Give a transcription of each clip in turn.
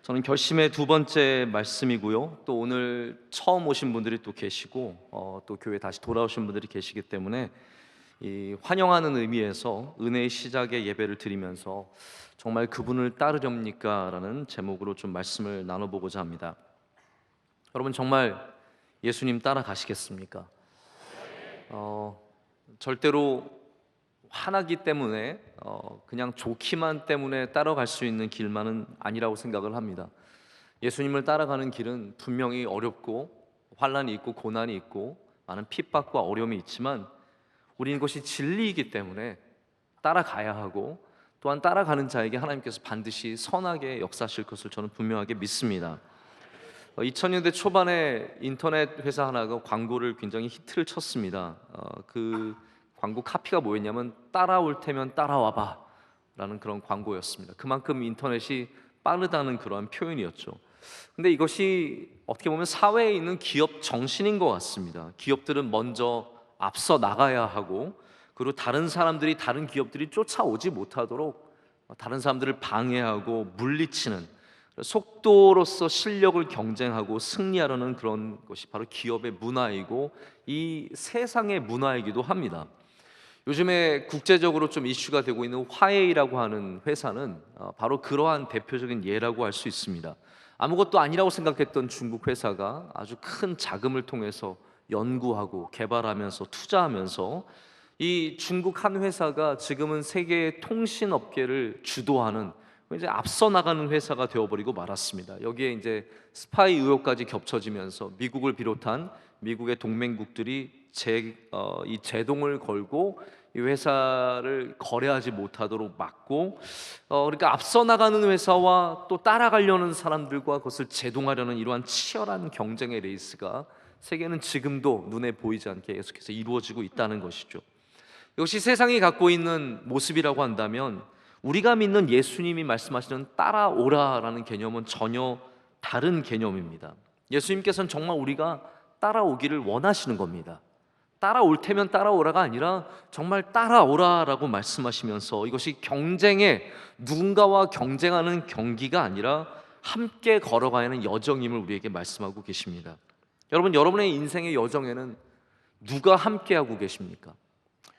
저는 결심의 두 번째 말씀이고요. 또 오늘 처음 오신 분들이 또 계시고 또 교회 다시 돌아오신 분들이 계시기 때문에 이 환영하는 의미에서 은혜의 시작에 예배를 드리면서 정말 그분을 따르렵니까? 라는 제목으로 좀 말씀을 나눠보고자 합니다. 여러분 정말 예수님 따라가시겠습니까? 절대로 화나기 때문에 그냥 좋기만 때문에 따라갈 수 있는 길만은 아니라고 생각을 합니다. 예수님을 따라가는 길은 분명히 어렵고 환난이 있고 고난이 있고 많은 핍박과 어려움이 있지만 우리는 이것이 진리이기 때문에 따라가야 하고, 또한 따라가는 자에게 하나님께서 반드시 선하게 역사하실 것을 저는 분명하게 믿습니다. 2000년대 초반에 인터넷 회사 하나가 광고를 굉장히 히트를 쳤습니다. 그 광고 카피가 뭐였냐면 따라올 테면 따라와봐 라는 그런 광고였습니다. 그만큼 인터넷이 빠르다는 그러한 표현이었죠. 근데 이것이 어떻게 보면 사회에 있는 기업 정신인 것 같습니다. 기업들은 먼저 앞서 나가야 하고, 그리고 다른 사람들이, 다른 기업들이 쫓아오지 못하도록 다른 사람들을 방해하고 물리치는, 속도로서 실력을 경쟁하고 승리하려는 그런 것이 바로 기업의 문화이고 이 세상의 문화이기도 합니다. 요즘에 국제적으로 좀 이슈가 되고 있는 화웨이라고 하는 회사는 바로 그러한 대표적인 예라고 할 수 있습니다. 아무것도 아니라고 생각했던 중국 회사가 아주 큰 자금을 통해서 연구하고 개발하면서 투자하면서 이 중국 한 회사가 지금은 세계 통신 업계를 주도하는, 이제 앞서 나가는 회사가 되어버리고 말았습니다. 여기에 이제 스파이 의혹까지 겹쳐지면서 미국을 비롯한 미국의 동맹국들이 이 제동을 걸고 이 회사를 거래하지 못하도록 막고, 그러니까 앞서 나가는 회사와 또 따라가려는 사람들과 그것을 제동하려는 이러한 치열한 경쟁의 레이스가 세계는 지금도 눈에 보이지 않게 계속해서 이루어지고 있다는 것이죠. 이것이 세상이 갖고 있는 모습이라고 한다면 우리가 믿는 예수님이 말씀하시는 따라오라라는 개념은 전혀 다른 개념입니다. 예수님께서는 정말 우리가 따라오기를 원하시는 겁니다. 따라올 테면 따라오라가 아니라 정말 따라오라라고 말씀하시면서 이것이 경쟁에, 누군가와 경쟁하는 경기가 아니라 함께 걸어가야 하는 여정임을 우리에게 말씀하고 계십니다. 여러분, 여러분의 인생의 여정에는 누가 함께하고 계십니까?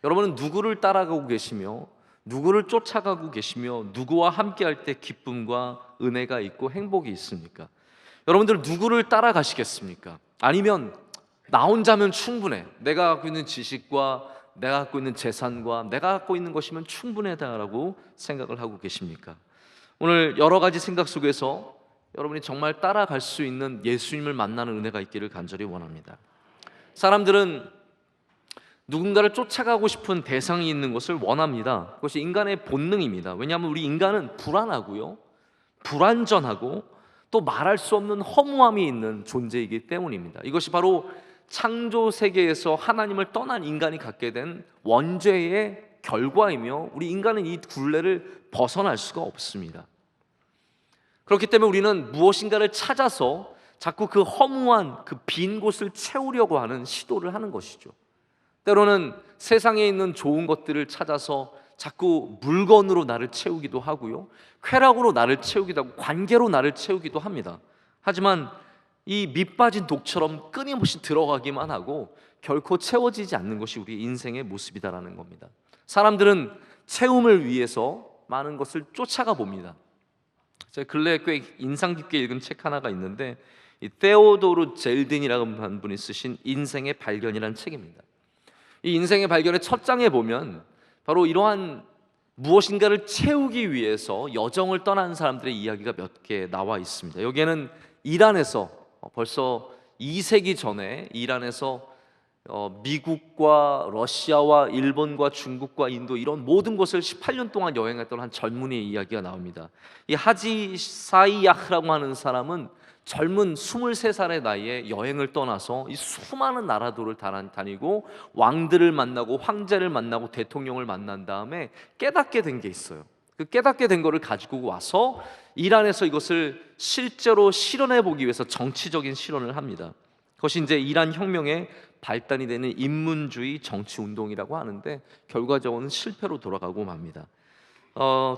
여러분은 누구를 따라가고 계시며 누구를 쫓아가고 계시며 누구와 함께할 때 기쁨과 은혜가 있고 행복이 있습니까? 여러분들 누구를 따라가시겠습니까? 아니면 나 혼자면 충분해, 내가 갖고 있는 지식과 내가 갖고 있는 재산과 내가 갖고 있는 것이면 충분하다라고 생각을 하고 계십니까? 오늘 여러 가지 생각 속에서 여러분이 정말 따라갈 수 있는 예수님을 만나는 은혜가 있기를 간절히 원합니다. 사람들은 누군가를 쫓아가고 싶은 대상이 있는 것을 원합니다. 그것이 인간의 본능입니다. 왜냐하면 우리 인간은 불안하고요, 불완전하고 또 말할 수 없는 허무함이 있는 존재이기 때문입니다. 이것이 바로 창조 세계에서 하나님을 떠난 인간이 갖게 된 원죄의 결과이며 우리 인간은 이 굴레를 벗어날 수가 없습니다. 그렇기 때문에 우리는 무엇인가를 찾아서 자꾸 그 허무한 그 빈 곳을 채우려고 하는 시도를 하는 것이죠. 때로는 세상에 있는 좋은 것들을 찾아서 자꾸 물건으로 나를 채우기도 하고요, 쾌락으로 나를 채우기도 하고 관계로 나를 채우기도 합니다. 하지만 이 밑빠진 독처럼 끊임없이 들어가기만 하고 결코 채워지지 않는 것이 우리 인생의 모습이다라는 겁니다. 사람들은 채움을 위해서 많은 것을 쫓아가 봅니다. 제가 근래에 꽤 인상 깊게 읽은 책 하나가 있는데 이 테오도르 젤든이라는 한 분이 쓰신 인생의 발견이라는 책입니다. 이 인생의 발견의 첫 장에 보면 바로 이러한 무엇인가를 채우기 위해서 여정을 떠난 사람들의 이야기가 몇 개 나와 있습니다. 여기에는 이란에서 벌써 2세기 전에 이란에서 미국과 러시아와 일본과 중국과 인도 이런 모든 곳을 18년 동안 여행했던 한 젊은이의 이야기가 나옵니다. 이 하지 사이야흐라고 하는 사람은 젊은 23살의 나이에 여행을 떠나서 이 수많은 나라들을 다니고 왕들을 만나고 황제를 만나고 대통령을 만난 다음에 깨닫게 된 게 있어요. 그 깨닫게 된 거를 가지고 와서 이란에서 이것을 실제로 실현해 보기 위해서 정치적인 실현을 합니다. 그것이 이제 이란 혁명의 발단이 되는 인문주의 정치 운동이라고 하는데 결과적으로는 실패로 돌아가고 맙니다.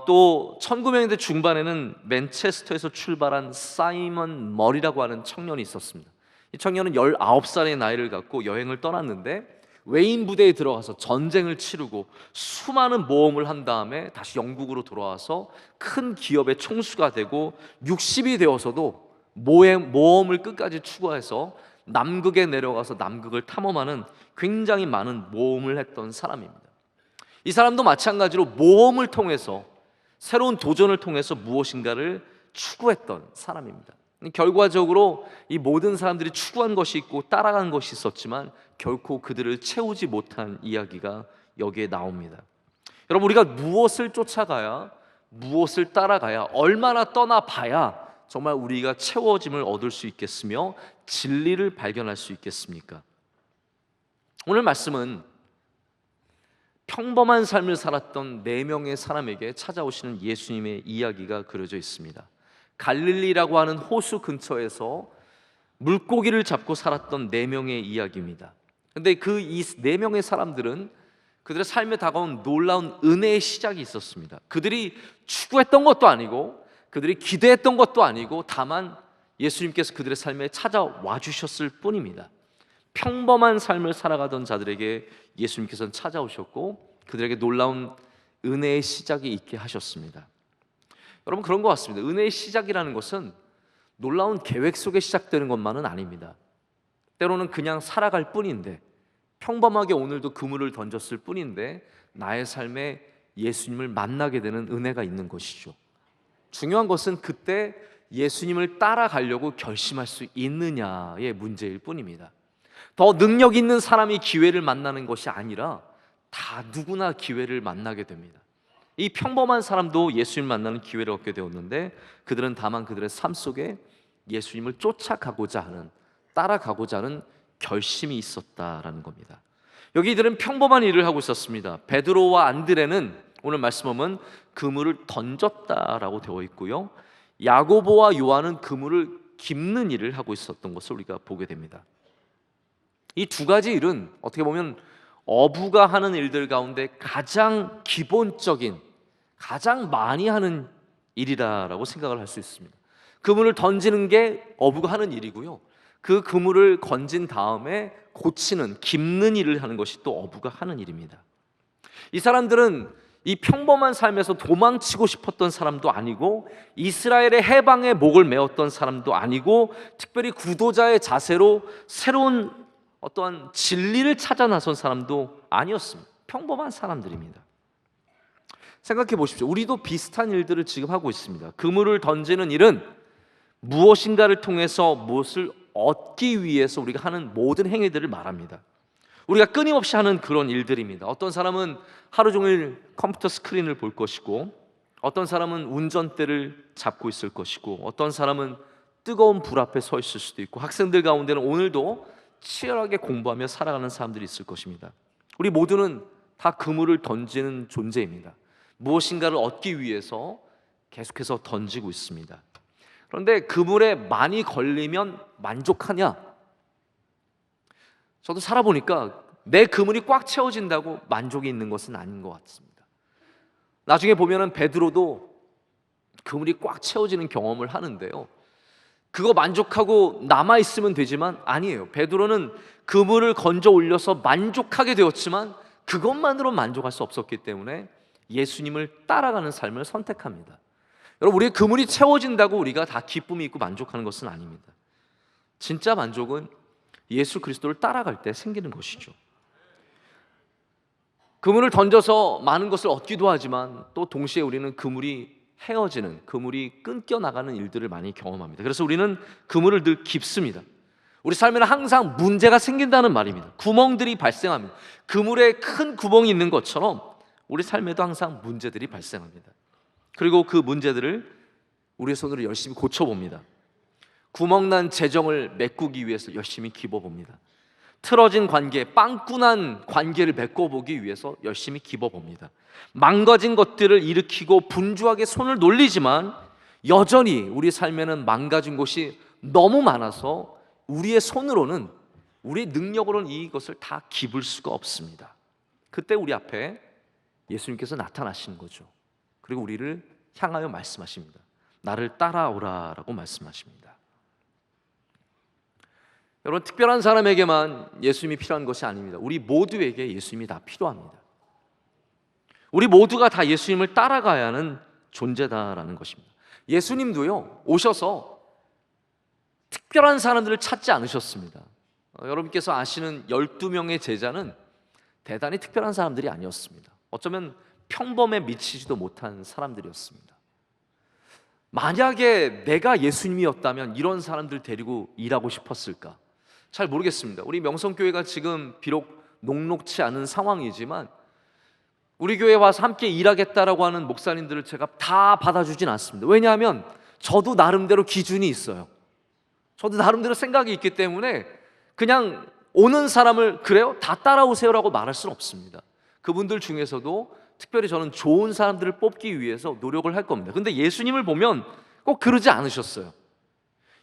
또 1900년대 중반에는 맨체스터에서 출발한 사이먼 머리라고 하는 청년이 있었습니다. 이 청년은 19살의 나이를 갖고 여행을 떠났는데 외인 부대에 들어가서 전쟁을 치르고 수많은 모험을 한 다음에 다시 영국으로 돌아와서 큰 기업의 총수가 되고 60이 되어서도 모험을 끝까지 추구해서 남극에 내려가서 남극을 탐험하는 굉장히 많은 모험을 했던 사람입니다. 이 사람도 마찬가지로 모험을 통해서 새로운 도전을 통해서 무엇인가를 추구했던 사람입니다. 결과적으로 이 모든 사람들이 추구한 것이 있고 따라간 것이 있었지만 결코 그들을 채우지 못한 이야기가 여기에 나옵니다. 여러분, 우리가 무엇을 쫓아가야, 무엇을 따라가야, 얼마나 떠나봐야 정말 우리가 채워짐을 얻을 수 있겠으며 진리를 발견할 수 있겠습니까? 오늘 말씀은 평범한 삶을 살았던 4명의 사람에게 찾아오시는 예수님의 이야기가 그려져 있습니다. 갈릴리라고 하는 호수 근처에서 물고기를 잡고 살았던 4명의 이야기입니다. 그런데 이 4명의 사람들은 그들의 삶에 다가온 놀라운 은혜의 시작이 있었습니다. 그들이 추구했던 것도 아니고 그들이 기대했던 것도 아니고 다만 예수님께서 그들의 삶에 찾아와 주셨을 뿐입니다. 평범한 삶을 살아가던 자들에게 예수님께서는 찾아오셨고 그들에게 놀라운 은혜의 시작이 있게 하셨습니다. 여러분, 그런 것 같습니다. 은혜의 시작이라는 것은 놀라운 계획 속에 시작되는 것만은 아닙니다. 때로는 그냥 살아갈 뿐인데, 평범하게 오늘도 그물을 던졌을 뿐인데 나의 삶에 예수님을 만나게 되는 은혜가 있는 것이죠. 중요한 것은 그때 예수님을 따라가려고 결심할 수 있느냐의 문제일 뿐입니다. 더 능력 있는 사람이 기회를 만나는 것이 아니라 다 누구나 기회를 만나게 됩니다. 이 평범한 사람도 예수님 만나는 기회를 얻게 되었는데 그들은 다만 그들의 삶 속에 예수님을 쫓아가고자 하는, 따라가고자 하는 결심이 있었다라는 겁니다. 여기 이들은 평범한 일을 하고 있었습니다. 베드로와 안드레는 오늘 말씀 보면 그물을 던졌다라고 되어 있고요, 야고보와 요한은 그물을 깁는 일을 하고 있었던 것을 우리가 보게 됩니다. 이 두 가지 일은 어떻게 보면 어부가 하는 일들 가운데 가장 기본적인, 가장 많이 하는 일이라고 생각을 할 수 있습니다. 그물을 던지는 게 어부가 하는 일이고요, 그 그물을 건진 다음에 고치는, 깁는 일을 하는 것이 또 어부가 하는 일입니다. 이 사람들은 이 평범한 삶에서 도망치고 싶었던 사람도 아니고 이스라엘의 해방에 목을 메었던 사람도 아니고 특별히 구도자의 자세로 새로운 어떠한 진리를 찾아 나선 사람도 아니었습니다. 평범한 사람들입니다. 생각해 보십시오. 우리도 비슷한 일들을 지금 하고 있습니다. 그물을 던지는 일은 무엇인가를 통해서 무엇을 얻기 위해서 우리가 하는 모든 행위들을 말합니다. 우리가 끊임없이 하는 그런 일들입니다. 어떤 사람은 하루 종일 컴퓨터 스크린을 볼 것이고, 어떤 사람은 운전대를 잡고 있을 것이고, 어떤 사람은 뜨거운 불 앞에 서 있을 수도 있고, 학생들 가운데는 오늘도 치열하게 공부하며 살아가는 사람들이 있을 것입니다. 우리 모두는 다 그물을 던지는 존재입니다. 무엇인가를 얻기 위해서 계속해서 던지고 있습니다. 그런데 그물에 많이 걸리면 만족하냐? 저도 살아보니까 내 그물이 꽉 채워진다고 만족이 있는 것은 아닌 것 같습니다. 나중에 보면은 베드로도 그물이 꽉 채워지는 경험을 하는데요, 그거 만족하고 남아있으면 되지만 아니에요. 베드로는 그물을 건져 올려서 만족하게 되었지만 그것만으로 만족할 수 없었기 때문에 예수님을 따라가는 삶을 선택합니다. 여러분, 우리의 그물이 채워진다고 우리가 다 기쁨이 있고 만족하는 것은 아닙니다. 진짜 만족은 예수 그리스도를 따라갈 때 생기는 것이죠. 그물을 던져서 많은 것을 얻기도 하지만 또 동시에 우리는 그물이 헤어지는, 그물이 끊겨 나가는 일들을 많이 경험합니다. 그래서 우리는 그물을 늘 깁습니다. 우리 삶에는 항상 문제가 생긴다는 말입니다. 구멍들이 발생합니다. 그물에 큰 구멍이 있는 것처럼 우리 삶에도 항상 문제들이 발생합니다. 그리고 그 문제들을 우리의 손으로 열심히 고쳐봅니다. 구멍난 재정을 메꾸기 위해서 열심히 깁어봅니다. 틀어진 관계, 빵꾸난 관계를 메꿔보기 위해서 열심히 깁어봅니다. 망가진 것들을 일으키고 분주하게 손을 놀리지만 여전히 우리 삶에는 망가진 것이 너무 많아서 우리의 손으로는, 우리의 능력으로는 이것을 다 깁을 수가 없습니다. 그때 우리 앞에 예수님께서 나타나시는 거죠. 그리고 우리를 향하여 말씀하십니다. 나를 따라오라라고 말씀하십니다. 여러분, 특별한 사람에게만 예수님이 필요한 것이 아닙니다. 우리 모두에게 예수님이 다 필요합니다. 우리 모두가 다 예수님을 따라가야 하는 존재다라는 것입니다. 예수님도요, 오셔서 특별한 사람들을 찾지 않으셨습니다. 여러분께서 아시는 12명의 제자는 대단히 특별한 사람들이 아니었습니다. 어쩌면 평범에 미치지도 못한 사람들이었습니다. 만약에 내가 예수님이었다면 이런 사람들 데리고 일하고 싶었을까? 잘 모르겠습니다. 우리 명성교회가 지금 비록 녹록치 않은 상황이지만 우리 교회에 와서 함께 일하겠다라고 하는 목사님들을 제가 다 받아주진 않습니다. 왜냐하면 저도 나름대로 기준이 있어요. 저도 나름대로 생각이 있기 때문에 그냥 오는 사람을 그래요? 다 따라오세요라고 말할 수는 없습니다. 그분들 중에서도 특별히 저는 좋은 사람들을 뽑기 위해서 노력을 할 겁니다. 근데 예수님을 보면 꼭 그러지 않으셨어요.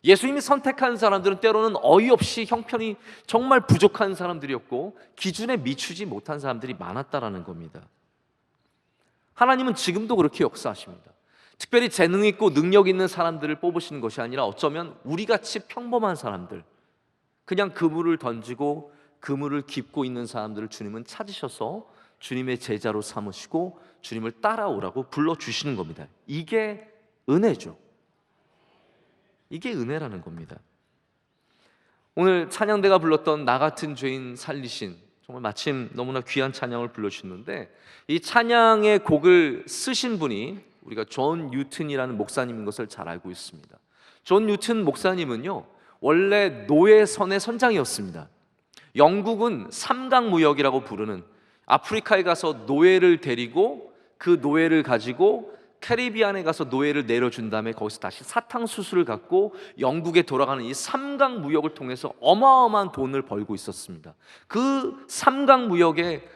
예수님이 선택한 사람들은 때로는 어이없이 형편이 정말 부족한 사람들이었고 기준에 미치지 못한 사람들이 많았다라는 겁니다. 하나님은 지금도 그렇게 역사하십니다. 특별히 재능 있고 능력 있는 사람들을 뽑으시는 것이 아니라 어쩌면 우리같이 평범한 사람들, 그냥 그물을 던지고 그물을 깁고 있는 사람들을 주님은 찾으셔서 주님의 제자로 삼으시고 주님을 따라오라고 불러주시는 겁니다. 이게 은혜죠. 이게 은혜라는 겁니다. 오늘 찬양대가 불렀던 나 같은 죄인 살리신, 정말 마침 너무나 귀한 찬양을 불러주셨는데 이 찬양의 곡을 쓰신 분이 우리가 존 뉴튼이라는 목사님인 것을 잘 알고 있습니다. 존 뉴튼 목사님은요, 원래 노예선의 선장이었습니다. 영국은 삼강무역이라고 부르는, 아프리카에 가서 노예를 데리고 그 노예를 가지고 캐리비안에 가서 노예를 내려준 다음에 거기서 다시 사탕수수를 갖고 영국에 돌아가는 이 삼강무역을 통해서 어마어마한 돈을 벌고 있었습니다. 그 삼강무역에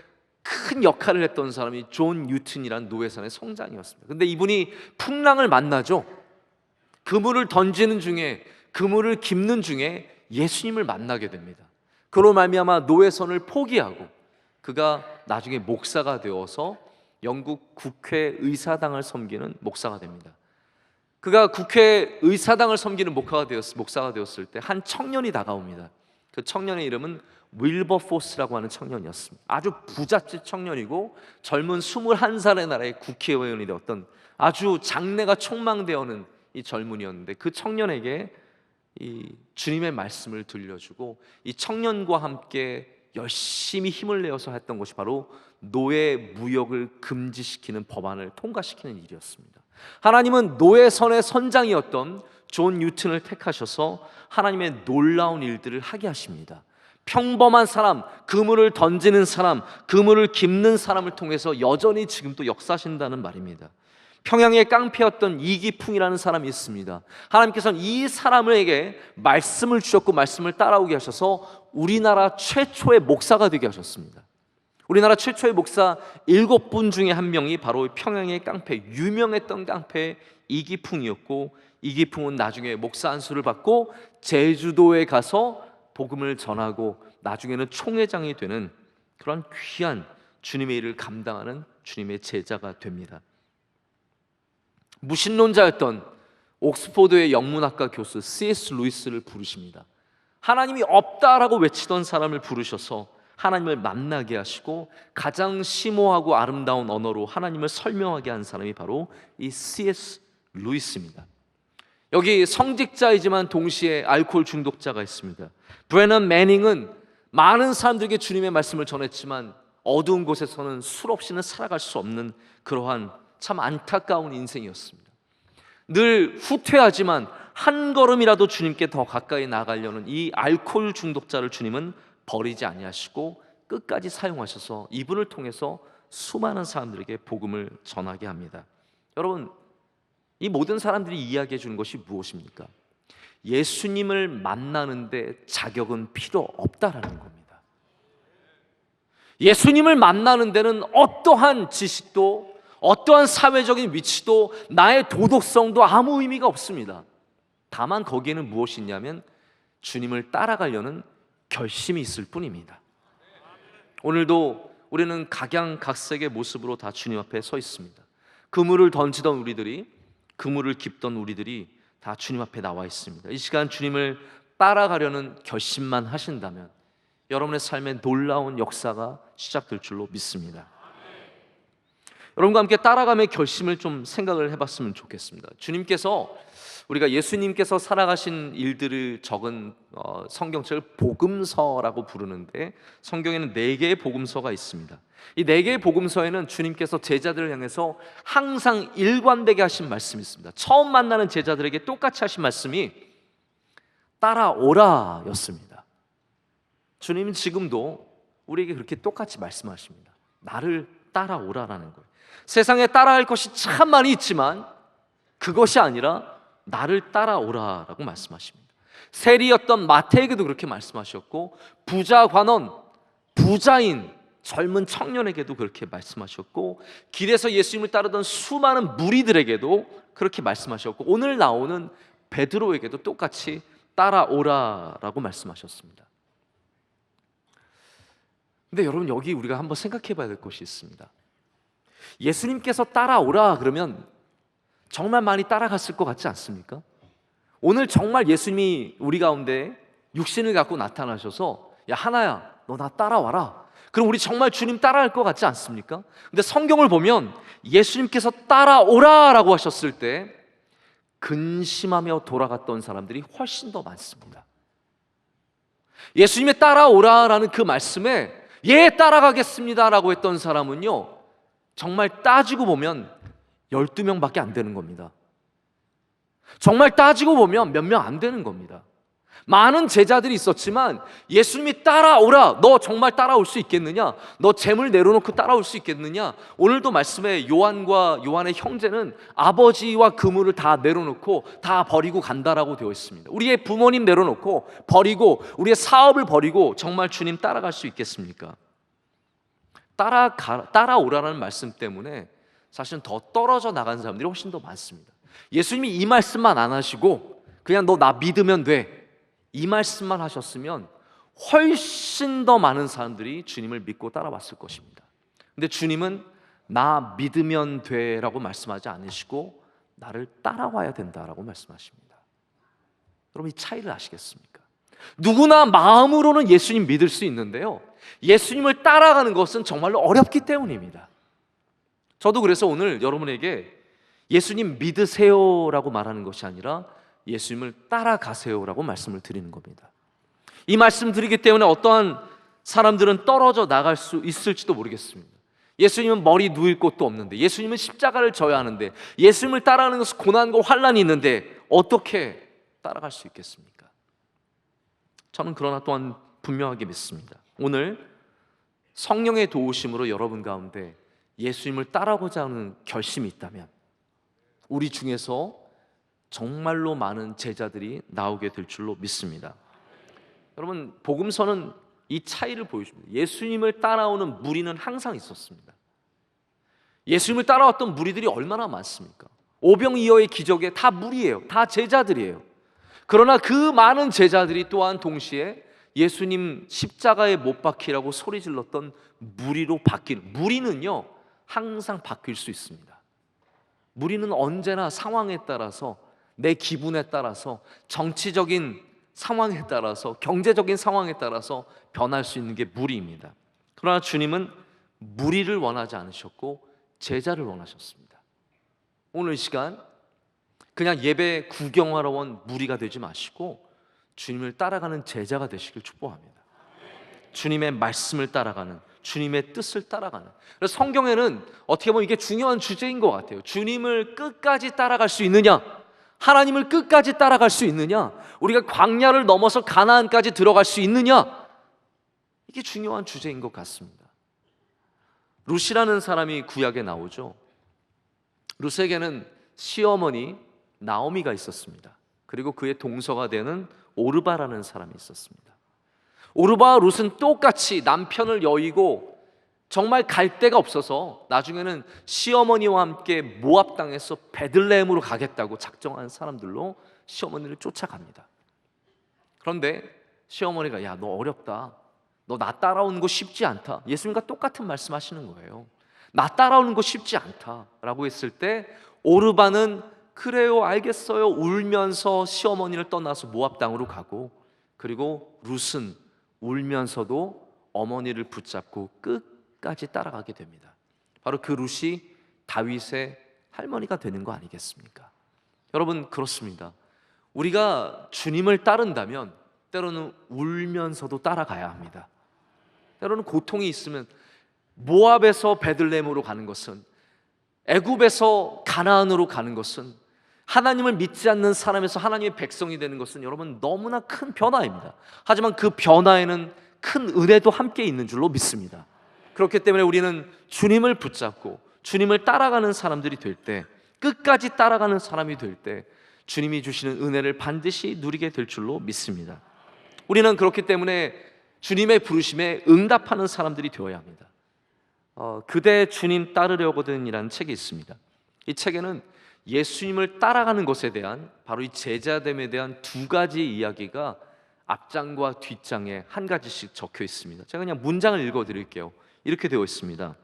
큰 역할을 했던 사람이 존 뉴튼이라는 노예선의 성장이었습니다. 근데 이분이 풍랑을 만나죠. 그물을 던지는 중에, 그물을 깁는 중에 예수님을 만나게 됩니다. 그로 말미암아 노예선을 포기하고 그가 나중에 목사가 되어서 영국 국회 의사당을 섬기는 목사가 됩니다. 그가 국회 의사당을 섬기는 목사가 되었을 때 한 청년이 다가옵니다. 그 청년의 이름은 윌버포스라고 하는 청년이었습니다. 아주 부잣집 청년이고 젊은 21살의 나라의 국회의원이 되었던 아주 장래가 촉망되어오는 이 젊은이였는데 그 청년에게 이 주님의 말씀을 들려주고 이 청년과 함께 열심히 힘을 내어서 했던 것이 바로 노예 무역을 금지시키는 법안을 통과시키는 일이었습니다. 하나님은 노예선의 선장이었던 존 뉴튼을 택하셔서 하나님의 놀라운 일들을 하게 하십니다. 평범한 사람, 그물을 던지는 사람, 그물을 깁는 사람을 통해서 여전히 지금도 역사하신다는 말입니다. 평양의 깡패였던 이기풍이라는 사람이 있습니다. 하나님께서는 이 사람에게 말씀을 주셨고 말씀을 따라오게 하셔서 우리나라 최초의 목사가 되게 하셨습니다. 우리나라 최초의 목사 7분 중에 한 명이 바로 평양의 깡패, 유명했던 깡패 이기풍이었고, 이기풍은 나중에 목사 안수를 받고 제주도에 가서 복음을 전하고 나중에는 총회장이 되는 그런 귀한 주님의 일을 감당하는 주님의 제자가 됩니다. 무신론자였던 옥스포드의 영문학과 교수 C.S. 루이스를 부르십니다. 하나님이 없다라고 외치던 사람을 부르셔서 하나님을 만나게 하시고 가장 심오하고 아름다운 언어로 하나님을 설명하게 한 사람이 바로 이 C.S. 루이스입니다. 여기 성직자이지만 동시에 알코올 중독자가 있습니다. 브래넌 매닝은 많은 사람들에게 주님의 말씀을 전했지만 어두운 곳에서는 술 없이는 살아갈 수 없는 그러한 참 안타까운 인생이었습니다. 늘 후퇴하지만 한 걸음이라도 주님께 더 가까이 나아가려는 이 알코올 중독자를 주님은 버리지 아니하시고 끝까지 사용하셔서 이분을 통해서 수많은 사람들에게 복음을 전하게 합니다. 여러분, 이 모든 사람들이 이야기해 주는 것이 무엇입니까? 예수님을 만나는데 자격은 필요 없다라는 겁니다. 예수님을 만나는 데는 어떠한 지식도 어떠한 사회적인 위치도 나의 도덕성도 아무 의미가 없습니다. 다만 거기에는 무엇이 있냐면 주님을 따라가려는 결심이 있을 뿐입니다. 오늘도 우리는 각양각색의 모습으로 다 주님 앞에 서 있습니다. 그물을 던지던 우리들이, 그물을 깁던 우리들이 다 주님 앞에 나와 있습니다. 이 시간 주님을 따라가려는 결심만 하신다면 여러분의 삶에 놀라운 역사가 시작될 줄로 믿습니다. 여러분과 함께 따라감의 결심을 좀 생각을 해봤으면 좋겠습니다. 주님께서, 우리가 예수님께서 살아가신 일들을 적은 성경책을 복음서라고 부르는데, 성경에는 4개의 복음서가 있습니다. 이 4개의 복음서에는 주님께서 제자들을 향해서 항상 일관되게 하신 말씀이 있습니다. 처음 만나는 제자들에게 똑같이 하신 말씀이 따라오라 였습니다. 주님은 지금도 우리에게 그렇게 똑같이 말씀하십니다. 나를 따라오라라는 거예요. 세상에 따라할 것이 참 많이 있지만 그것이 아니라 나를 따라오라라고 말씀하십니다. 세리였던 마태에게도 그렇게 말씀하셨고, 부자 관원, 부자인 젊은 청년에게도 그렇게 말씀하셨고, 길에서 예수님을 따르던 수많은 무리들에게도 그렇게 말씀하셨고, 오늘 나오는 베드로에게도 똑같이 따라오라라고 말씀하셨습니다. 근데 여러분, 여기 우리가 한번 생각해 봐야 될 것이 있습니다. 예수님께서 따라오라 그러면 정말 많이 따라갔을 것 같지 않습니까? 오늘 정말 예수님이 우리 가운데 육신을 갖고 나타나셔서 야 하나야 너 나 따라와라, 그럼 우리 정말 주님 따라할 것 같지 않습니까? 근데 성경을 보면 예수님께서 따라오라 라고 하셨을 때 근심하며 돌아갔던 사람들이 훨씬 더 많습니다. 예수님의 따라오라라는 그 말씀에 예 따라가겠습니다 라고 했던 사람은요, 정말 따지고 보면 12명밖에 안 되는 겁니다. 정말 따지고 보면 몇 명 안 되는 겁니다. 많은 제자들이 있었지만 예수님이 따라오라, 너 정말 따라올 수 있겠느냐? 너 재물 내려놓고 따라올 수 있겠느냐? 오늘도 말씀에 요한과 요한의 형제는 아버지와 그물을 다 내려놓고 다 버리고 간다라고 되어 있습니다. 우리의 부모님 내려놓고 버리고 우리의 사업을 버리고 정말 주님 따라갈 수 있겠습니까? 따라오라는 말씀 때문에 사실은 더 떨어져 나간 사람들이 훨씬 더 많습니다. 예수님이 이 말씀만 안 하시고 그냥 너 나 믿으면 돼, 이 말씀만 하셨으면 훨씬 더 많은 사람들이 주님을 믿고 따라왔을 것입니다. 근데 주님은 나 믿으면 돼라고 말씀하지 않으시고 나를 따라와야 된다라고 말씀하십니다. 여러분, 이 차이를 아시겠습니까? 누구나 마음으로는 예수님 믿을 수 있는데요, 예수님을 따라가는 것은 정말로 어렵기 때문입니다. 저도 그래서 오늘 여러분에게 예수님 믿으세요라고 말하는 것이 아니라 예수님을 따라가세요라고 말씀을 드리는 겁니다. 이 말씀 드리기 때문에 어떠한 사람들은 떨어져 나갈 수 있을지도 모르겠습니다. 예수님은 머리 누일 곳도 없는데, 예수님은 십자가를 져야 하는데, 예수님을 따라가는 것은 고난과 환난이 있는데 어떻게 따라갈 수 있겠습니까? 저는 그러나 또한 분명하게 믿습니다. 오늘 성령의 도우심으로 여러분 가운데 예수님을 따라가고자 하는 결심이 있다면 우리 중에서 정말로 많은 제자들이 나오게 될 줄로 믿습니다. 여러분, 복음서는 이 차이를 보여줍니다. 예수님을 따라오는 무리는 항상 있었습니다. 예수님을 따라왔던 무리들이 얼마나 많습니까? 오병이어의 기적에 다 무리예요. 다 제자들이에요. 그러나 그 많은 제자들이 또한 동시에 예수님 십자가에 못 박히라고 소리 질렀던 무리로 바뀌는, 무리는요 항상 바뀔 수 있습니다. 무리는 언제나 상황에 따라서, 내 기분에 따라서, 정치적인 상황에 따라서, 경제적인 상황에 따라서 변할 수 있는 게 무리입니다. 그러나 주님은 무리를 원하지 않으셨고 제자를 원하셨습니다. 오늘 이 시간 그냥 예배 구경하러 온 무리가 되지 마시고 주님을 따라가는 제자가 되시길 축복합니다. 주님의 말씀을 따라가는, 주님의 뜻을 따라가는. 그래서 성경에는 어떻게 보면 이게 중요한 주제인 것 같아요. 주님을 끝까지 따라갈 수 있느냐, 하나님을 끝까지 따라갈 수 있느냐, 우리가 광야를 넘어서 가나안까지 들어갈 수 있느냐, 이게 중요한 주제인 것 같습니다. 룻이라는 사람이 구약에 나오죠. 룻에게는 시어머니 나오미가 있었습니다. 그리고 그의 동서가 되는 오르바라는 사람이 있었습니다. 오르바와 룻은 똑같이 남편을 여의고 정말 갈 데가 없어서 나중에는 시어머니와 함께 모압 땅에서 베들레헴으로 가겠다고 작정한 사람들로 시어머니를 쫓아갑니다. 그런데 시어머니가 야, 너 어렵다, 너 나 따라오는 거 쉽지 않다, 예수님과 똑같은 말씀 하시는 거예요. 나 따라오는 거 쉽지 않다라고 했을 때 오르반은 그래요, 알겠어요 울면서 시어머니를 떠나서 모압 땅으로 가고, 그리고 룻은 울면서도 어머니를 붙잡고 끝까지 따라가게 됩니다. 바로 그 룻이 다윗의 할머니가 되는 거 아니겠습니까? 여러분, 그렇습니다. 우리가 주님을 따른다면 때로는 울면서도 따라가야 합니다. 때로는 고통이 있으면, 모압에서 베들레헴으로 가는 것은, 애굽에서 가나안으로 가는 것은, 하나님을 믿지 않는 사람에서 하나님의 백성이 되는 것은 여러분 너무나 큰 변화입니다. 하지만 그 변화에는 큰 은혜도 함께 있는 줄로 믿습니다. 그렇기 때문에 우리는 주님을 붙잡고 주님을 따라가는 사람들이 될 때, 끝까지 따라가는 사람이 될 때 주님이 주시는 은혜를 반드시 누리게 될 줄로 믿습니다. 우리는 그렇기 때문에 주님의 부르심에 응답하는 사람들이 되어야 합니다. 그대 주님 따르려거든이라는 책이 있습니다. 이 책에는 예수님을 따라가는 것에 대한, 바로 이 제자됨에 대한 두 가지 이야기가 앞장과 뒷장에 한 가지씩 적혀 있습니다. 제가 그냥 문장을 읽어드릴게요. 이렇게 되어 있습니다.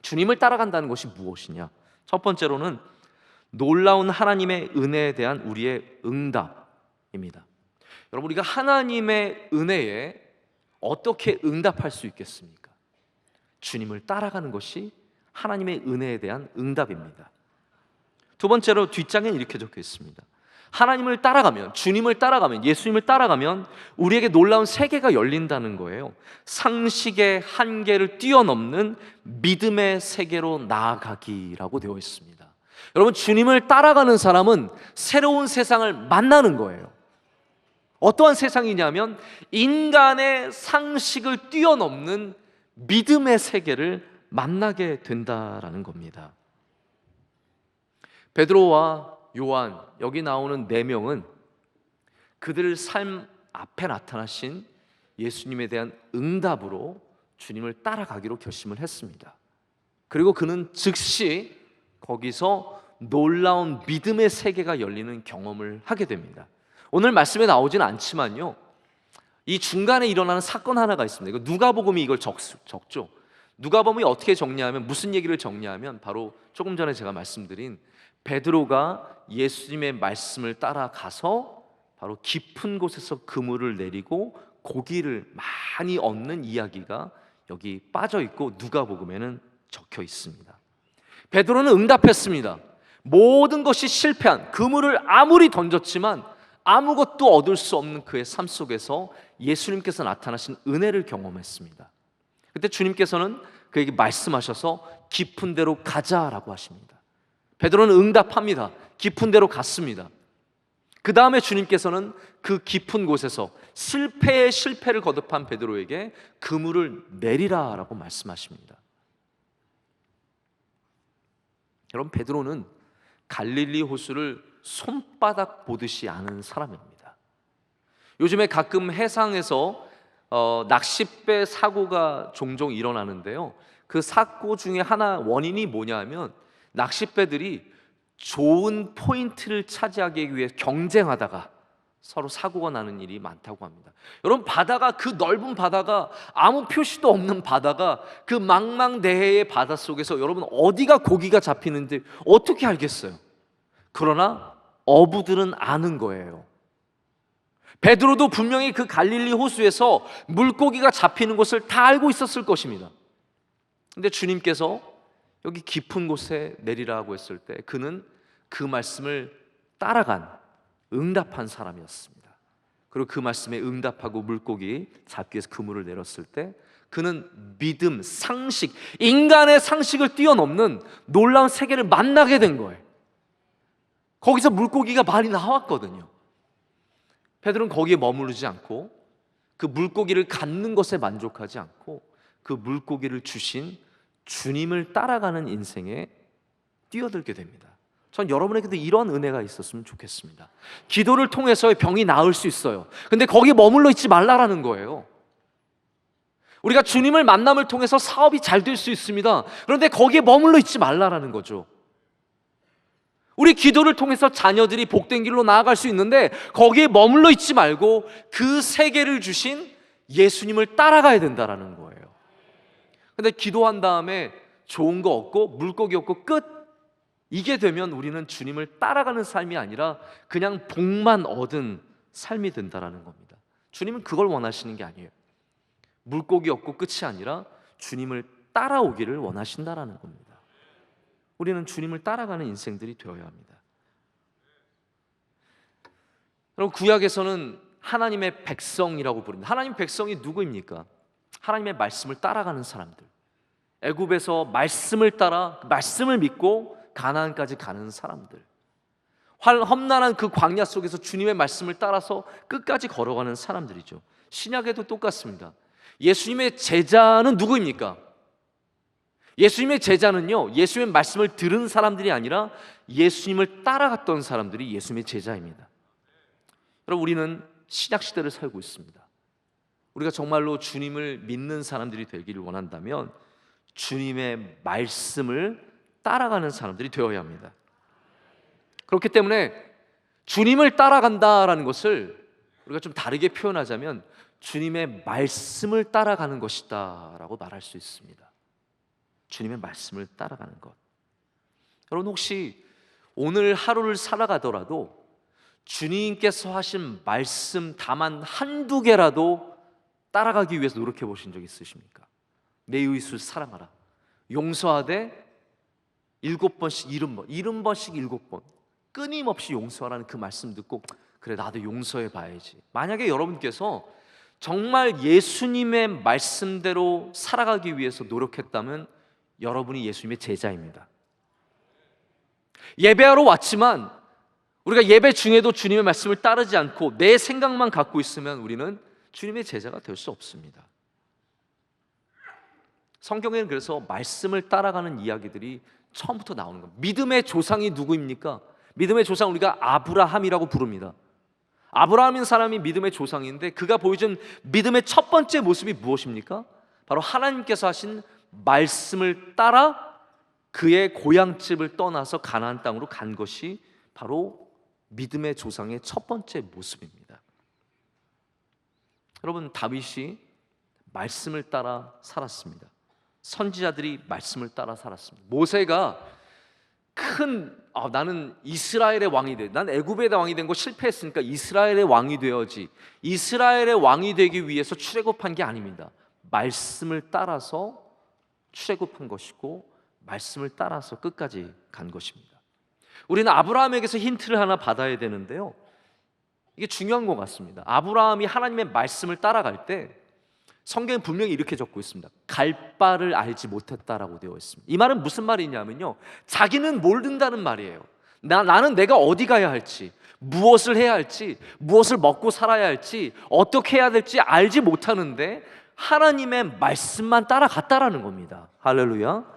주님을 따라간다는 것이 무엇이냐? 첫 번째로는 놀라운 하나님의 은혜에 대한 우리의 응답입니다. 여러분, 우리가 하나님의 은혜에 어떻게 응답할 수 있겠습니까? 주님을 따라가는 것이 하나님의 은혜에 대한 응답입니다. 두 번째로 뒷장에는 이렇게 적혀 있습니다. 하나님을 따라가면, 주님을 따라가면, 예수님을 따라가면 우리에게 놀라운 세계가 열린다는 거예요. 상식의 한계를 뛰어넘는 믿음의 세계로 나아가기라고 되어 있습니다. 여러분, 주님을 따라가는 사람은 새로운 세상을 만나는 거예요. 어떠한 세상이냐면 인간의 상식을 뛰어넘는 믿음의 세계를 만나게 된다라는 겁니다. 베드로와 요한, 여기 나오는 네 명은 그들 삶 앞에 나타나신 예수님에 대한 응답으로 주님을 따라가기로 결심을 했습니다. 그리고 그는 즉시 거기서 놀라운 믿음의 세계가 열리는 경험을 하게 됩니다. 오늘 말씀에 나오지는 않지만요, 이 중간에 일어나는 사건 하나가 있습니다. 이거 누가복음이 이걸 적죠. 누가복음이 어떻게 정리하면, 무슨 얘기를 정리하면, 바로 조금 전에 제가 말씀드린 베드로가 예수님의 말씀을 따라가서 바로 깊은 곳에서 그물을 내리고 고기를 많이 얻는 이야기가 여기 빠져 있고 누가복음에는 적혀 있습니다. 베드로는 응답했습니다. 모든 것이 실패한, 그물을 아무리 던졌지만 아무것도 얻을 수 없는 그의 삶 속에서 예수님께서 나타나신 은혜를 경험했습니다. 그때 주님께서는 그에게 말씀하셔서 깊은 데로 가자라고 하십니다. 베드로는 응답합니다. 깊은 데로 갔습니다. 그 다음에 주님께서는 그 깊은 곳에서 실패의 실패를 거듭한 베드로에게 그물을 내리라라고 말씀하십니다. 여러분, 베드로는 갈릴리 호수를 손바닥 보듯이 아는 사람입니다. 요즘에 가끔 해상에서 낚싯배 사고가 종종 일어나는데요, 그 사고 중에 하나 원인이 뭐냐면 낚싯배들이 좋은 포인트를 차지하기 위해 경쟁하다가 서로 사고가 나는 일이 많다고 합니다. 여러분, 바다가, 그 넓은 바다가, 아무 표시도 없는 바다가, 그 망망대해의 바다 속에서 여러분 어디가 고기가 잡히는지 어떻게 알겠어요? 그러나 어부들은 아는 거예요. 베드로도 분명히 그 갈릴리 호수에서 물고기가 잡히는 것을 다 알고 있었을 것입니다. 근데 주님께서 여기 깊은 곳에 내리라고 했을 때 그는 그 말씀을 따라간, 응답한 사람이었습니다. 그리고 그 말씀에 응답하고 물고기 잡기 위해서 그물을 내렸을 때 그는 믿음, 상식, 인간의 상식을 뛰어넘는 놀라운 세계를 만나게 된 거예요. 거기서 물고기가 많이 나왔거든요. 베드로는 거기에 머무르지 않고 그 물고기를 갖는 것에 만족하지 않고 그 물고기를 주신 주님을 따라가는 인생에 뛰어들게 됩니다. 전 여러분에게도 이런 은혜가 있었으면 좋겠습니다. 기도를 통해서 병이 나을 수 있어요. 근데 거기에 머물러 있지 말라라는 거예요. 우리가 주님을 만남을 통해서 사업이 잘 될 수 있습니다. 그런데 거기에 머물러 있지 말라라는 거죠. 우리 기도를 통해서 자녀들이 복된 길로 나아갈 수 있는데 거기에 머물러 있지 말고 그 세계를 주신 예수님을 따라가야 된다라는 거예요. 근데 기도한 다음에 좋은 거 얻고 물고기 얻고 끝. 이게 되면 우리는 주님을 따라가는 삶이 아니라 그냥 복만 얻은 삶이 된다라는 겁니다. 주님은 그걸 원하시는 게 아니에요. 물고기 얻고 끝이 아니라 주님을 따라오기를 원하신다라는 겁니다. 우리는 주님을 따라가는 인생들이 되어야 합니다. 여러분, 구약에서는 하나님의 백성이라고 부릅니다. 하나님 백성이 누구입니까? 하나님의 말씀을 따라가는 사람들. 애굽에서 말씀을 따라 말씀을 믿고 가나안까지 가는 사람들. 험난한 그 광야 속에서 주님의 말씀을 따라서 끝까지 걸어가는 사람들이죠. 신약에도 똑같습니다. 예수님의 제자는 누구입니까? 예수님의 제자는요, 예수님의 말씀을 들은 사람들이 아니라 예수님을 따라갔던 사람들이 예수님의 제자입니다. 여러분, 우리는 신약 시대를 살고 있습니다. 우리가 정말로 주님을 믿는 사람들이 되기를 원한다면 주님의 말씀을 따라가는 사람들이 되어야 합니다. 그렇기 때문에 주님을 따라간다라는 것을 우리가 좀 다르게 표현하자면 주님의 말씀을 따라가는 것이다 라고 말할 수 있습니다. 주님의 말씀을 따라가는 것. 여러분, 혹시 오늘 하루를 살아가더라도 주님께서 하신 말씀 다만 한두 개라도 따라가기 위해서 노력해 보신 적 있으십니까? 내 이웃을 사랑하라, 용서하되 7번씩 70번씩 7번 끊임없이 용서하라는 그 말씀 듣고 그래, 나도 용서해 봐야지. 만약에 여러분께서 정말 예수님의 말씀대로 살아가기 위해서 노력했다면 여러분이 예수님의 제자입니다. 예배하러 왔지만 우리가 예배 중에도 주님의 말씀을 따르지 않고 내 생각만 갖고 있으면 우리는 주님의 제자가 될 수 없습니다. 성경에는 그래서 말씀을 따라가는 이야기들이 처음부터 나오는 겁니다. 믿음의 조상이 누구입니까? 믿음의 조상, 우리가 아브라함이라고 부릅니다. 아브라함인 사람이 믿음의 조상인데 그가 보여준 믿음의 첫 번째 모습이 무엇입니까? 바로 하나님께서 하신 말씀을 따라 그의 고향집을 떠나서 가나안 땅으로 간 것이 바로 믿음의 조상의 첫 번째 모습입니다. 여러분, 다윗이 말씀을 따라 살았습니다. 선지자들이 말씀을 따라 살았습니다. 모세가 나는 이스라엘의 왕이 돼. 난 애굽의 왕이 된 거 실패했으니까 이스라엘의 왕이 되어야지. 이스라엘의 왕이 되기 위해서 출애굽한 게 아닙니다. 말씀을 따라서 출애굽한 것이고 말씀을 따라서 끝까지 간 것입니다. 우리는 아브라함에게서 힌트를 하나 받아야 되는데요, 이게 중요한 것 같습니다. 아브라함이 하나님의 말씀을 따라갈 때 성경에 분명히 이렇게 적고 있습니다. 갈 바를 알지 못했다라고 되어 있습니다. 이 말은 무슨 말이냐면요, 자기는 모른다는 말이에요. 나는 내가 어디 가야 할지, 무엇을 해야 할지, 무엇을 먹고 살아야 할지, 어떻게 해야 될지 알지 못하는데 하나님의 말씀만 따라갔다라는 겁니다. 할렐루야.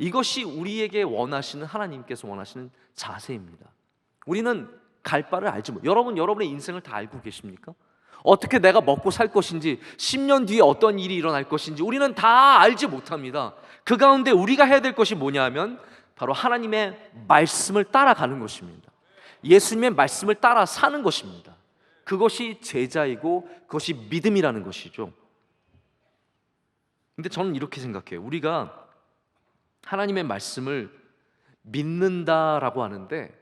이것이 우리에게 원하시는, 하나님께서 원하시는 자세입니다. 우리는 갈 바를 알지 못. 여러분의 인생을 다 알고 계십니까? 어떻게 내가 먹고 살 것인지, 10년 뒤에 어떤 일이 일어날 것인지 우리는 다 알지 못합니다. 그 가운데 우리가 해야 될 것이 뭐냐면 바로 하나님의 말씀을 따라가는 것입니다. 예수님의 말씀을 따라 사는 것입니다. 그것이 제자이고 그것이 믿음이라는 것이죠. 근데 저는 이렇게 생각해요. 우리가 하나님의 말씀을 믿는다라고 하는데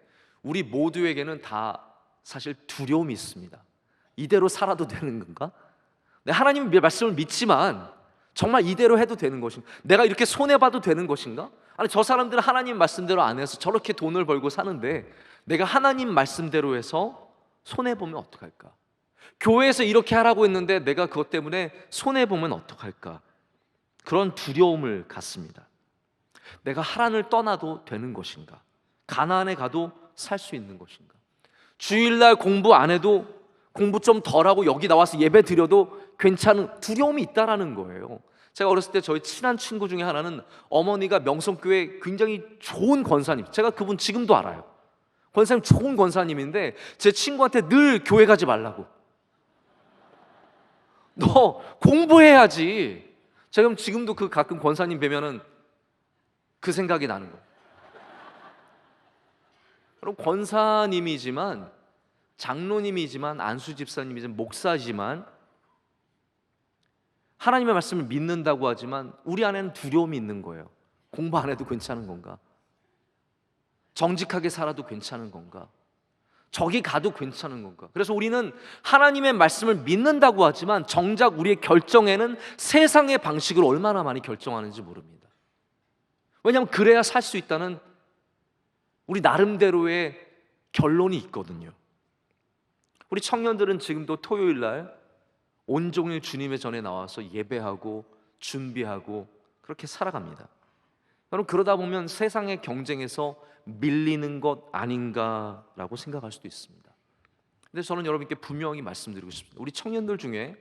우리 모두에게는 다 사실 두려움이 있습니다. 이대로 살아도 되는 건가? 하나님의 말씀을 믿지만 정말 이대로 해도 되는 것인가? 내가 이렇게 손해봐도 되는 것인가? 아니, 저 사람들은 하나님 말씀대로 안 해서 저렇게 돈을 벌고 사는데 내가 하나님 말씀대로 해서 손해보면 어떡할까? 교회에서 이렇게 하라고 했는데 내가 그것 때문에 손해보면 어떡할까? 그런 두려움을 갖습니다. 내가 하란을 떠나도 되는 것인가? 가나안에 가도 살 수 있는 것인가? 주일날 공부 안 해도 공부 좀 덜하고 여기 나와서 예배 드려도 괜찮은, 두려움이 있다라는 거예요. 제가 어렸을 때 저희 친한 친구 중에 하나는 어머니가 명성교회 굉장히 좋은 권사님, 제가 그분 지금도 알아요. 권사님, 좋은 권사님인데 제 친구한테 늘 교회 가지 말라고, 너 공부해야지. 제가 지금도 그 가끔 권사님 뵈면은 그 생각이 나는 거예요. 여러분, 권사님이지만, 장로님이지만, 안수집사님이지만, 목사지만 하나님의 말씀을 믿는다고 하지만 우리 안에는 두려움이 있는 거예요. 공부 안 해도 괜찮은 건가? 정직하게 살아도 괜찮은 건가? 저기 가도 괜찮은 건가? 그래서 우리는 하나님의 말씀을 믿는다고 하지만 정작 우리의 결정에는 세상의 방식을 얼마나 많이 결정하는지 모릅니다. 왜냐하면 그래야 살 수 있다는 우리 나름대로의 결론이 있거든요. 우리 청년들은 지금도 토요일 날 온종일 주님의 전에 나와서 예배하고 준비하고 그렇게 살아갑니다. 여러분, 그러다 보면 세상의 경쟁에서 밀리는 것 아닌가라고 생각할 수도 있습니다. 근데 저는 여러분께 분명히 말씀드리고 싶습니다. 우리 청년들 중에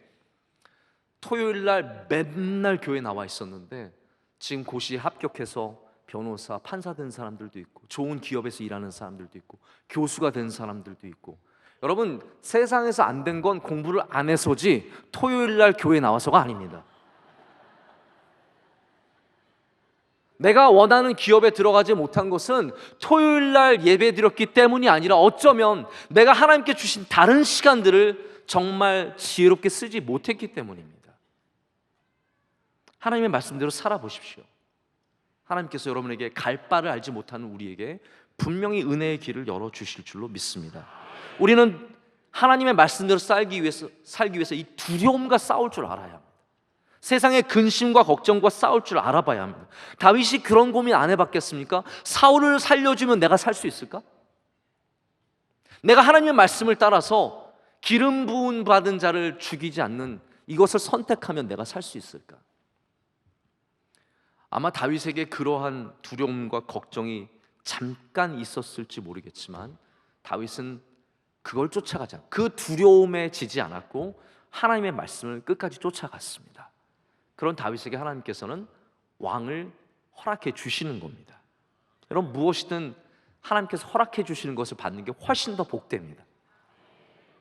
토요일 날 맨날 교회 나와 있었는데 지금 고시에 합격해서 변호사, 판사 된 사람들도 있고 좋은 기업에서 일하는 사람들도 있고 교수가 된 사람들도 있고, 여러분, 세상에서 안 된 건 공부를 안 해서지 토요일 날 교회 나와서가 아닙니다. 내가 원하는 기업에 들어가지 못한 것은 토요일 날 예배 드렸기 때문이 아니라 어쩌면 내가 하나님께 주신 다른 시간들을 정말 지혜롭게 쓰지 못했기 때문입니다. 하나님의 말씀대로 살아보십시오. 하나님께서 여러분에게 갈 바를 알지 못하는 우리에게 분명히 은혜의 길을 열어주실 줄로 믿습니다. 우리는 하나님의 말씀대로 살기 위해서 이 두려움과 싸울 줄 알아야 합니다. 세상의 근심과 걱정과 싸울 줄 알아봐야 합니다. 다윗이 그런 고민 안 해봤겠습니까? 사울을 살려주면 내가 살 수 있을까? 내가 하나님의 말씀을 따라서 기름 부은 받은 자를 죽이지 않는 이것을 선택하면 내가 살 수 있을까? 아마 다윗에게 그러한 두려움과 걱정이 잠깐 있었을지 모르겠지만 다윗은 그걸 쫓아가지 않고 그 두려움에 지지 않았고 하나님의 말씀을 끝까지 쫓아갔습니다. 그런 다윗에게 하나님께서는 왕을 허락해 주시는 겁니다. 여러분, 무엇이든 하나님께서 허락해 주시는 것을 받는 게 훨씬 더 복됩니다.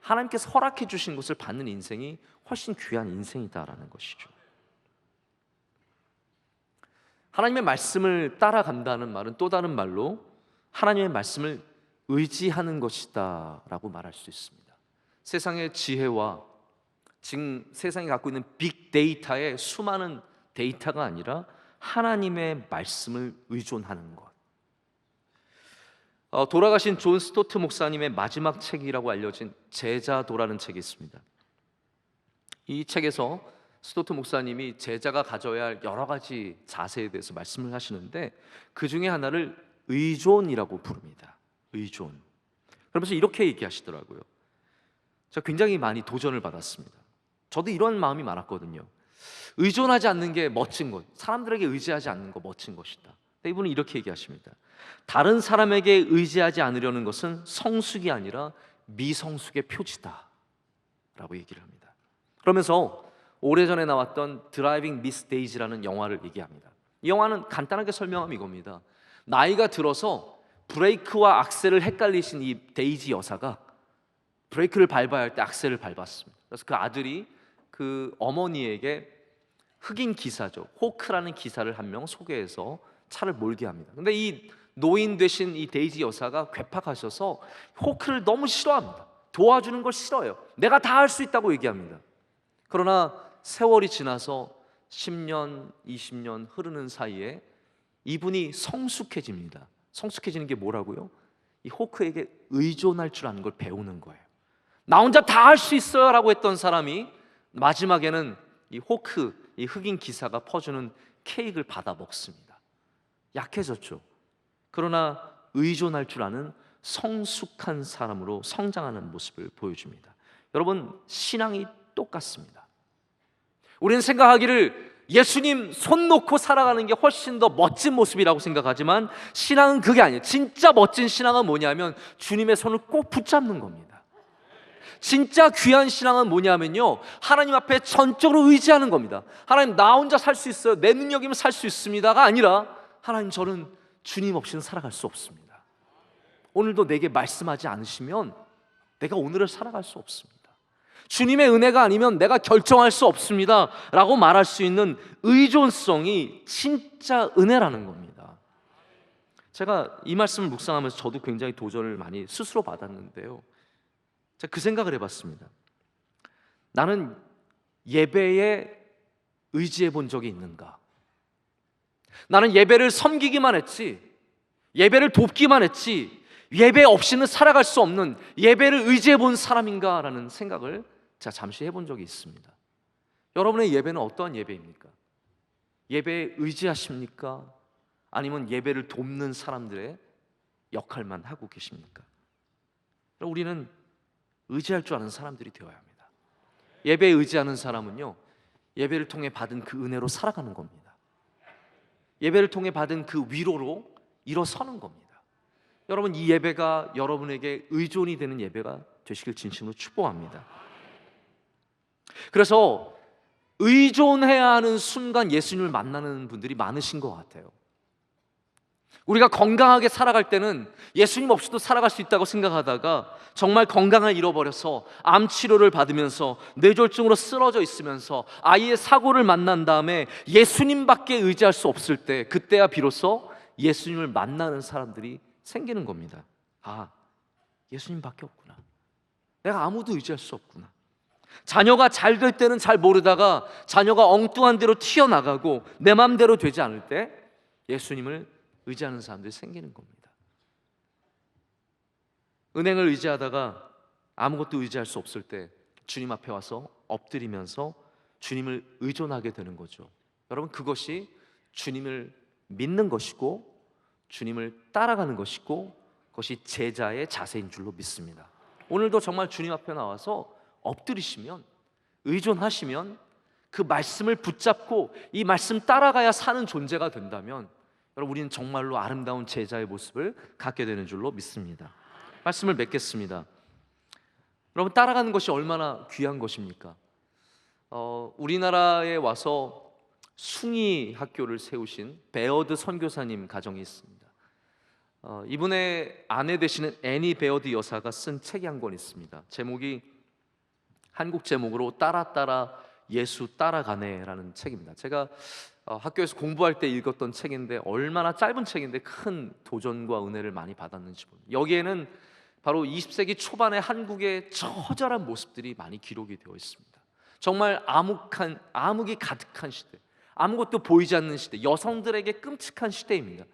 하나님께서 허락해 주신 것을 받는 인생이 훨씬 귀한 인생이다라는 것이죠. 하나님의 말씀을 따라간다는 말은 또 다른 말로 하나님의 말씀을 의지하는 것이다 라고 말할 수 있습니다. 세상의 지혜와 지금 세상이 갖고 있는 빅데이터의 수많은 데이터가 아니라 하나님의 말씀을 의존하는 것. 돌아가신 존 스토트 목사님의 마지막 책이라고 알려진 제자도라는 책이 있습니다. 이 책에서 스토트 목사님이 제자가 가져야 할 여러 가지 자세에 대해서 말씀을 하시는데 그 중에 하나를 의존이라고 부릅니다. 의존. 그러면서 이렇게 얘기하시더라고요. 제가 굉장히 많이 도전을 받았습니다. 저도 이런 마음이 많았거든요. 의존하지 않는 게 멋진 것, 사람들에게 의지하지 않는 거 멋진 것이다. 근데 이분은 이렇게 얘기하십니다. 다른 사람에게 의지하지 않으려는 것은 성숙이 아니라 미성숙의 표지다 라고 얘기를 합니다. 그러면서 오래전에 나왔던 드라이빙 미스 데이지라는 영화를 얘기합니다. 이 영화는 간단하게 설명하면 이겁니다. 나이가 들어서 브레이크와 악셀을 헷갈리신 이 데이지 여사가 브레이크를 밟아야 할 때 악셀을 밟았습니다. 그래서 그 아들이 그 어머니에게 흑인 기사죠, 호크라는 기사를 한 명 소개해서 차를 몰게 합니다. 근데 이 노인 되신 이 데이지 여사가 괴팍하셔서 호크를 너무 싫어합니다. 도와주는 걸 싫어요. 내가 다 할 수 있다고 얘기합니다. 그러나 세월이 지나서 10년, 20년 흐르는 사이에 이분이 성숙해집니다. 성숙해지는 게 뭐라고요? 이 호크에게 의존할 줄 아는 걸 배우는 거예요. 나 혼자 다 할 수 있어요 라고 했던 사람이 마지막에는 이 호크, 이 흑인 기사가 퍼주는 케이크를 받아 먹습니다. 약해졌죠. 그러나 의존할 줄 아는 성숙한 사람으로 성장하는 모습을 보여줍니다. 여러분, 신앙이 똑같습니다. 우리는 생각하기를 예수님 손 놓고 살아가는 게 훨씬 더 멋진 모습이라고 생각하지만 신앙은 그게 아니에요. 진짜 멋진 신앙은 뭐냐면 주님의 손을 꼭 붙잡는 겁니다. 진짜 귀한 신앙은 뭐냐면요, 하나님 앞에 전적으로 의지하는 겁니다. 하나님, 나 혼자 살 수 있어요, 내 능력이면 살 수 있습니다가 아니라 하나님, 저는 주님 없이는 살아갈 수 없습니다. 오늘도 내게 말씀하지 않으시면 내가 오늘을 살아갈 수 없습니다. 주님의 은혜가 아니면 내가 결정할 수 없습니다 라고 말할 수 있는 의존성이 진짜 은혜라는 겁니다. 제가 이 말씀을 묵상하면서 저도 굉장히 도전을 많이 스스로 받았는데요, 제가 그 생각을 해봤습니다. 나는 예배에 의지해 본 적이 있는가? 나는 예배를 섬기기만 했지, 예배를 돕기만 했지, 예배 없이는 살아갈 수 없는 예배를 의지해 본 사람인가라는 생각을 제가 잠시 해본 적이 있습니다. 여러분의 예배는 어떠한 예배입니까? 예배에 의지하십니까? 아니면 예배를 돕는 사람들의 역할만 하고 계십니까? 우리는 의지할 줄 아는 사람들이 되어야 합니다. 예배에 의지하는 사람은요, 예배를 통해 받은 그 은혜로 살아가는 겁니다. 예배를 통해 받은 그 위로로 일어서는 겁니다. 여러분, 이 예배가 여러분에게 의존이 되는 예배가 되시길 진심으로 축복합니다. 그래서 의존해야 하는 순간 예수님을 만나는 분들이 많으신 것 같아요. 우리가 건강하게 살아갈 때는 예수님 없이도 살아갈 수 있다고 생각하다가 정말 건강을 잃어버려서 암 치료를 받으면서 뇌졸중으로 쓰러져 있으면서 아이의 사고를 만난 다음에 예수님밖에 의지할 수 없을 때, 그때야 비로소 예수님을 만나는 사람들이 생기는 겁니다. 아, 예수님밖에 없구나. 내가 아무도 의지할 수 없구나. 자녀가 잘 될 때는 잘 모르다가 자녀가 엉뚱한 대로 튀어나가고 내 마음대로 되지 않을 때 예수님을 의지하는 사람들이 생기는 겁니다. 은행을 의지하다가 아무것도 의지할 수 없을 때 주님 앞에 와서 엎드리면서 주님을 의존하게 되는 거죠. 여러분, 그것이 주님을 믿는 것이고 주님을 따라가는 것이고 그것이 제자의 자세인 줄로 믿습니다. 오늘도 정말 주님 앞에 나와서 엎드리시면, 의존하시면, 그 말씀을 붙잡고 이 말씀 따라가야 사는 존재가 된다면 여러분, 우리는 정말로 아름다운 제자의 모습을 갖게 되는 줄로 믿습니다. 말씀을 맺겠습니다. 여러분, 따라가는 것이 얼마나 귀한 것입니까? 우리나라에 와서 숭이 학교를 세우신 베어드 선교사님 가정이 있습니다. 이분의 아내 되시는 애니 베어드 여사가 쓴 책이 한 권 있습니다. 제목이 한국 제목으로 따라 예수 따라가네라는 책입니다. 제가 학교에서 공부할 때 읽었던 책인데 얼마나 짧은 책인데 큰 도전과 은혜를 많이 받았는지 모릅니다. 여기에는 바로 20세기 초반의 한국의 처절한 모습들이 많이 기록이 되어 있습니다. 정말 암흑이 가득한 시대, 아무것도 보이지 않는 시대, 여성들에게 끔찍한 시대입니다.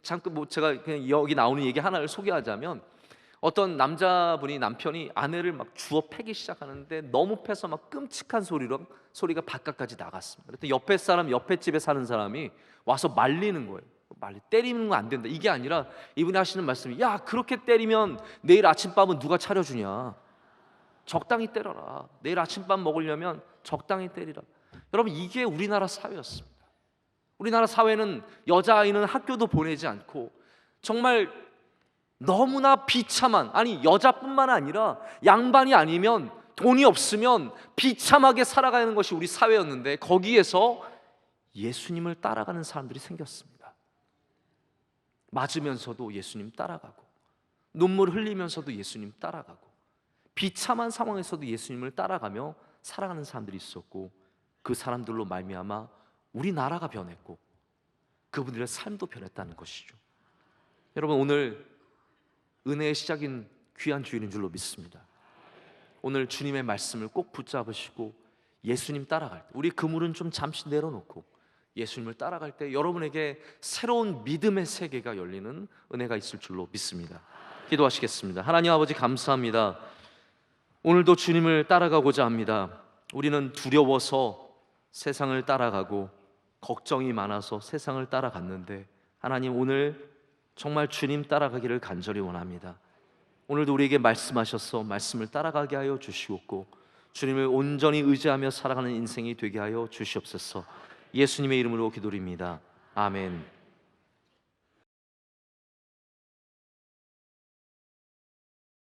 잠깐 제가 그냥 여기 나오는 얘기 하나를 소개하자면, 어떤 남편이 아내를 막 주워 패기 시작하는데 너무 패서 막 끔찍한 소리가 바깥까지 나갔습니다. 그때 옆에 집에 사는 사람이 와서 말리는 거예요. 때리는 거 안 된다. 이게 아니라 이분이 하시는 말씀이, 야, 그렇게 때리면 내일 아침밥은 누가 차려주냐? 적당히 때려라. 내일 아침밥 먹으려면 적당히 때리라. 여러분, 이게 우리나라 사회였습니다. 우리나라 사회는 여자아이는 학교도 보내지 않고 정말 너무나 비참한, 아니 여자뿐만 아니라 양반이 아니면, 돈이 없으면 비참하게 살아가는 것이 우리 사회였는데, 거기에서 예수님을 따라가는 사람들이 생겼습니다. 맞으면서도 예수님 따라가고, 눈물 흘리면서도 예수님 따라가고, 비참한 상황에서도 예수님을 따라가며 살아가는 사람들이 있었고, 그 사람들로 말미암아 우리나라가 변했고 그분들의 삶도 변했다는 것이죠. 여러분, 오늘 은혜의 시작인 귀한 주일인 줄로 믿습니다. 오늘 주님의 말씀을 꼭 붙잡으시고 예수님 따라갈 때, 우리 그물은 좀 잠시 내려놓고 예수님을 따라갈 때 여러분에게 새로운 믿음의 세계가 열리는 은혜가 있을 줄로 믿습니다. 기도하시겠습니다. 하나님 아버지, 감사합니다. 오늘도 주님을 따라가고자 합니다. 우리는 두려워서 세상을 따라가고 걱정이 많아서 세상을 따라갔는데, 하나님, 오늘 정말 주님 따라가기를 간절히 원합니다. 오늘도 우리에게 말씀하셔서 말씀을 따라가게 하여 주시옵고 주님을 온전히 의지하며 살아가는 인생이 되게 하여 주시옵소서. 예수님의 이름으로 기도드립니다. 아멘.